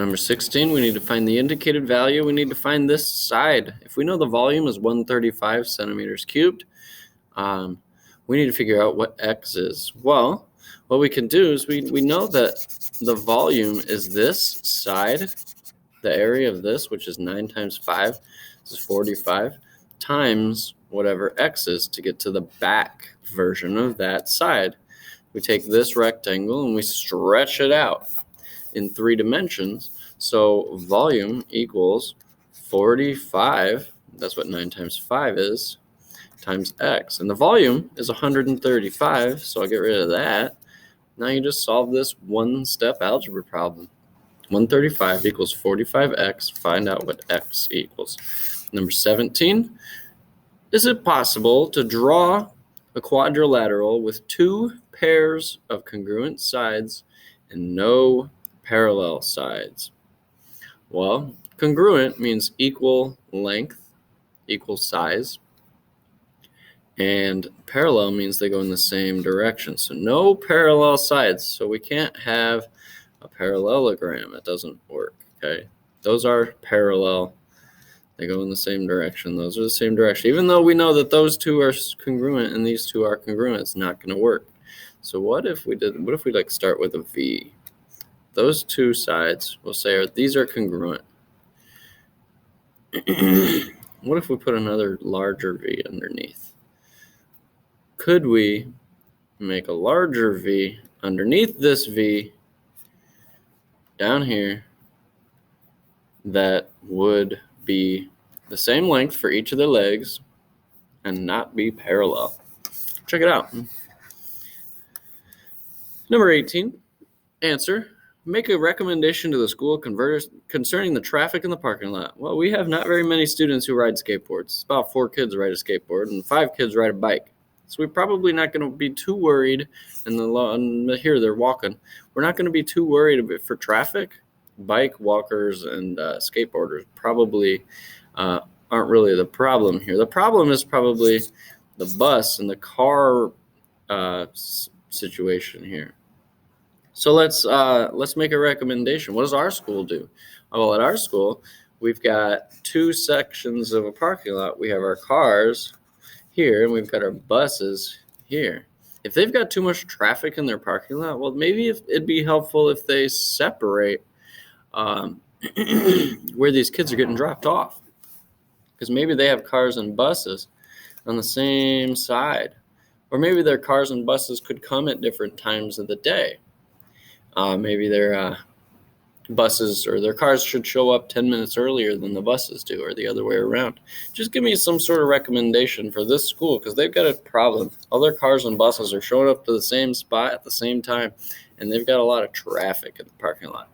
Number 16, we need to find the indicated value. We need to find this side. If we know the volume is 135 centimeters cubed, we need to figure out what x is. Well, what we can do is we know that the volume is this side, the area of this, which is 9 times 5, this is 45, times whatever x is to get to the back version of that side. We take this rectangle and we stretch it out in 3 dimensions. So volume equals 45, that's what 9 times 5 is, times x. And the volume is 135, so I'll get rid of that. Now you just solve this one-step algebra problem. 135 equals 45x. Find out what x equals. Number 17, is it possible to draw a quadrilateral with 2 pairs of congruent sides and no parallel sides? Well, congruent means equal length, equal size, and parallel means they go in the same direction. So no parallel sides. So we can't have a parallelogram. It doesn't work, okay? Those are parallel. They go in the same direction. Those are the same direction. Even though we know that those two are congruent and these two are congruent, it's not going to work. So what if we like start with a V? Those two sides, we'll say, these are congruent. What if we put another larger V underneath? Could we make a larger V underneath this V down here that would be the same length for each of the legs and not be parallel? Check it out. Number 18, answer. Make a recommendation to the school concerning the traffic in the parking lot. Well, we have not very many students who ride skateboards. About 4 kids ride a skateboard and 5 kids ride a bike. So we're probably not going to be too worried. And here they're walking. We're not going to be too worried for traffic. Bike walkers and skateboarders probably aren't really the problem here. The problem is probably the bus and the car situation here. So let's make a recommendation. What does our school do? Well, at our school, we've got 2 sections of a parking lot. We have our cars here, and we've got our buses here. If they've got too much traffic in their parking lot, well, maybe it'd be helpful if they separate where these kids are getting dropped off. Because maybe they have cars and buses on the same side. Or maybe their cars and buses could come at different times of the day. Maybe their buses or their cars should show up 10 minutes earlier than the buses do, or the other way around. Just give me some sort of recommendation for this school, because they've got a problem. All their cars and buses are showing up to the same spot at the same time, and they've got a lot of traffic in the parking lot.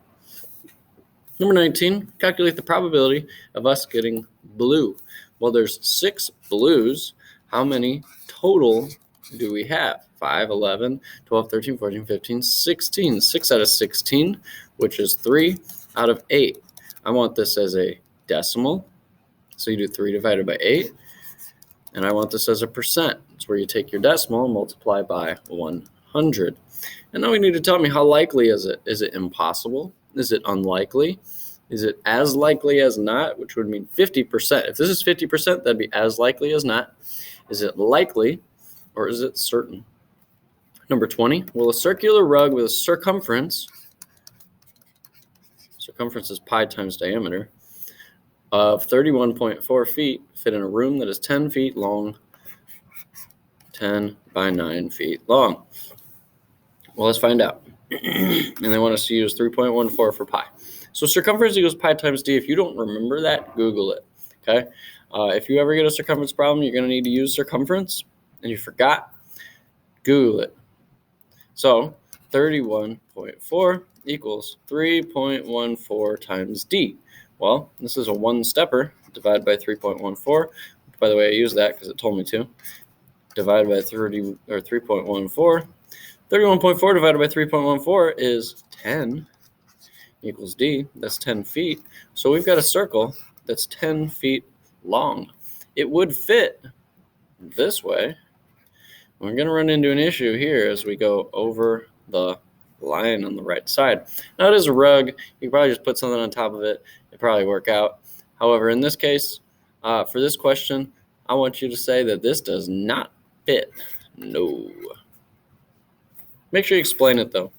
Number 19, calculate the probability of us getting blue. Well, there's 6 blues. How many total do we have? 5, 11, 12, 13, 14, 15, 16. 6 out of 16, which is 3 out of 8. I want this as a decimal. So you do 3 divided by 8. And I want this as a percent. It's where you take your decimal and multiply by 100. And now we need to tell me, how likely is it? Is it impossible? Is it unlikely? Is it as likely as not, which would mean 50%? If this is 50%, that'd be as likely as not. Is it likely, or is it certain? Number 20, will a circular rug with a circumference is pi times diameter, of 31.4 feet fit in a room that is 10 feet long, 10 by 9 feet long? Well, let's find out. And they want us to use 3.14 for pi. So circumference equals pi times d. If you don't remember that, Google it, okay? If you ever get a circumference problem, you're going to need to use circumference, and you forgot, Google it. So 31.4 equals 3.14 times d. Well, this is a one-stepper. Divide by 3.14. By the way, I used that because it told me to. Divide by 3.14. 31.4 divided by 3.14 is 10 equals d. That's 10 feet. So we've got a circle that's 10 feet long. It would fit this way. We're going to run into an issue here as we go over the lying on the right side. Now, it is a rug. You can probably just put something on top of it. It'd probably work out. However, in this case, for this question, I want you to say that this does not fit. No. Make sure you explain it, though.